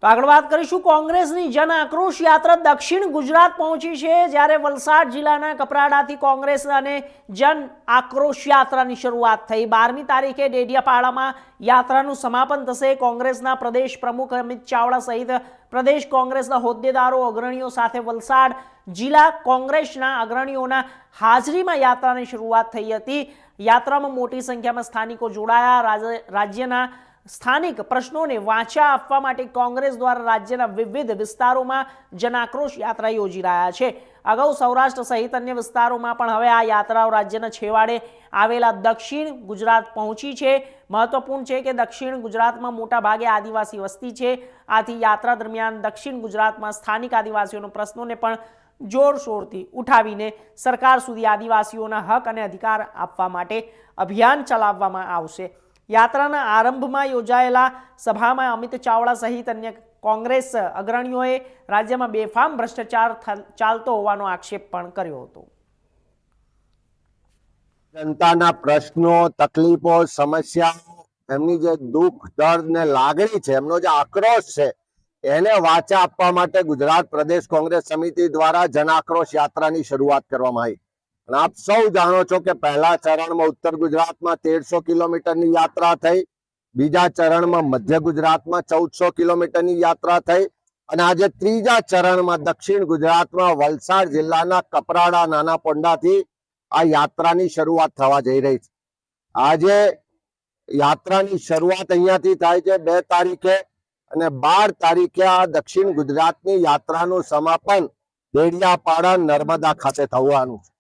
તો આગળ વાત કરીશું કોંગ્રેસની જન આક્રોશ યાત્રા દક્ષિણ ગુજરાત પહોંચી છે, જ્યારે વલસાડ જિલ્લાના કપરાડાથી કોંગ્રેસ અને જન આક્રોશ યાત્રાની શરૂઆત થઈ। 12મી તારીખે ડેડિયાપાડામાં યાત્રાનું સમાપન થશે। કોંગ્રેસના પ્રદેશ પ્રમુખ અમિત ચાવડા સહિત પ્રદેશ કોંગ્રેસના હોદ્દેદારો અગ્રણીઓ સાથે વલસાડ જિલ્લા કોંગ્રેસના અગ્રણીઓના હાજરીમાં યાત્રાની શરૂઆત થઈ હતી। યાત્રામાં મોટી સંખ્યામાં સ્થાનિકો જોડાયા। રાજ્યના સ્થાનિક પ્રશ્નોને વાચા આપવા માટે કોંગ્રેસ દ્વારા રાજ્યના વિવિધ વિસ્તારોમાં જનાક્રોશ યાત્રા યોજી રહ્યા છે। અગાઉ સૌરાષ્ટ્ર સહિત અન્ય વિસ્તારોમાં પણ હવે આ યાત્રાઓ રાજ્યના છેવાડે આવેલા દક્ષિણ ગુજરાત પહોંચી છે। મહત્વપૂર્ણ છે કે દક્ષિણ ગુજરાતમાં મોટા ભાગે આદિવાસી વસ્તી છે, આથી યાત્રા દરમિયાન દક્ષિણ ગુજરાતમાં સ્થાનિક આદિવાસીઓના પ્રશ્નોને પણ જોરશોરથી ઉઠાવીને સરકાર સુધી આદિવાસીઓના હક અને અધિકાર આપવા માટે અભિયાન ચલાવવામાં આવશે। યાત્રાના આરંભમાં યોજાયેલા સભામાં અમિત ચાવડા સહિત અન્ય કોંગ્રેસ અગ્રણીઓએ રાજ્યમાં બેફામ ભ્રષ્ટાચાર ચાલતો હોવાનો આક્ષેપ પણ કર્યો હતો। જનતાના પ્રશ્નો, તકલીફો, સમસ્યાઓ, એમની જે દુઃખ, દર્દ ને લાગણી છે, એમનો જે આક્રોશ છે, એને વાચા આપવા માટે ગુજરાત પ્રદેશ કોંગ્રેસ સમિતિ દ્વારા જન આક્રોશ યાત્રાની શરૂઆત કરવામાં આવી। આપ સૌ જાણો છો કે પહેલા ચરણમાં ઉત્તર ગુજરાતમાં 1300 કિલોમીટરની યાત્રા થઈ, બીજા ચરણમાં મધ્ય ગુજરાતમાં 1400 કિલોમીટરની યાત્રા થઈ અને આજે ત્રીજા ચરણમાં દક્ષિણ ગુજરાતમાં વલસાડ જિલ્લાના કપરાડા નાના પોંડાથી આ યાત્રાની શરૂઆત થવા જઈ રહી છે। આજે યાત્રાની શરૂઆત અહીંયાથી થાય છે 2 તારીખે અને 12 તારીખે આ દક્ષિણ ગુજરાતની યાત્રાનું સમાપન ડેડિયાપાડા નર્મદા ખાતે થવાનું છે।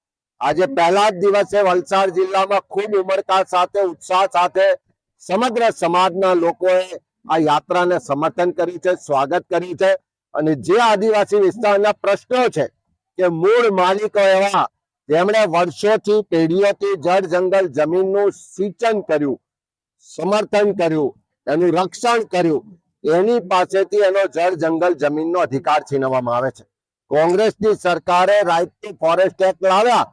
આજે પહેલા જ દિવસે વલસાડ જિલ્લામાં ખૂબ ઉમળકા સાથે, ઉત્સાહ સાથે સમગ્ર સમાજના લોકોએ આ યાત્રાને સમર્થન કર્યું છે, સ્વાગત કર્યું છે અને જે આદિવાસી વિસ્તારના પ્રશ્નો છે કે મૂળ માલિકો એવા જેમણે વર્ષોથી, પેઢીઓથી જળ જંગલ જમીનનું સિંચન કર્યું, સમર્થન કર્યું, એનું રક્ષણ કર્યું, એની પાસેથી એનો જળ જંગલ જમીનનો અધિકાર છીનવવામાં આવે છે। કોંગ્રેસની સરકારે રાઇટ ટુ ફોરેસ્ટ એક્ટ લાવ્યા।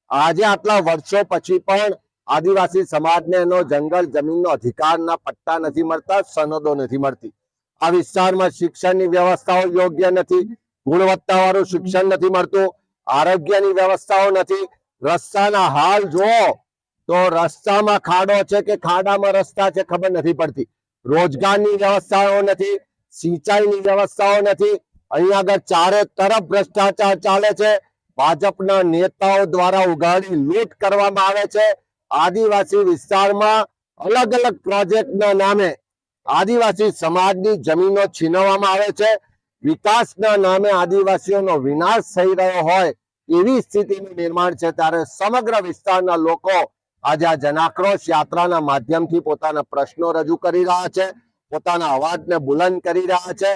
આજે આટલા વર્ષો પછી પણ આદિવાસી સમાજને એનો જંગલ જમીનનો અધિકારના પટ્ટા નથી મળતા, સનદો નથી મળતી। આ વિસ્તારમાં શિક્ષણની વ્યવસ્થાઓ યોગ્ય નથી, ગુણવત્તાવાળું શિક્ષણ નથી મળતું, આરોગ્યની વ્યવસ્થાઓ નથી, રસ્તાના હાલ જુઓ તો રસ્તામાં ખાડો છે કે ખાડામાં રસ્તા છે ખબર નથી પડતી, રોજગારની વ્યવસ્થાઓ નથી, સિંચાઈની વ્યવસ્થાઓ નથી। અહીંયા આગળ ચારે તરફ ભ્રષ્ટાચાર ચાલે છે, ભાજપના નેતાઓ દ્વારા ઉઘાડી લૂંટ કરવામાં આવે છે। આદિવાસી વિસ્તારમાં અલગ અલગ પ્રોજેક્ટના નામે આદિવાસી સમાજની જમીનો છીનવવામાં આવે છે। વિકાસના નામે આદિવાસીઓનો વિનાશ થઈ રહ્યો હોય એવી સ્થિતિનું નિર્માણ છે, ત્યારે સમગ્ર વિસ્તારના લોકો આજે આ જનાક્રોશ યાત્રાના માધ્યમથી પોતાના પ્રશ્નો રજૂ કરી રહ્યા છે, પોતાના અવાજને બુલંદ કરી રહ્યા છે।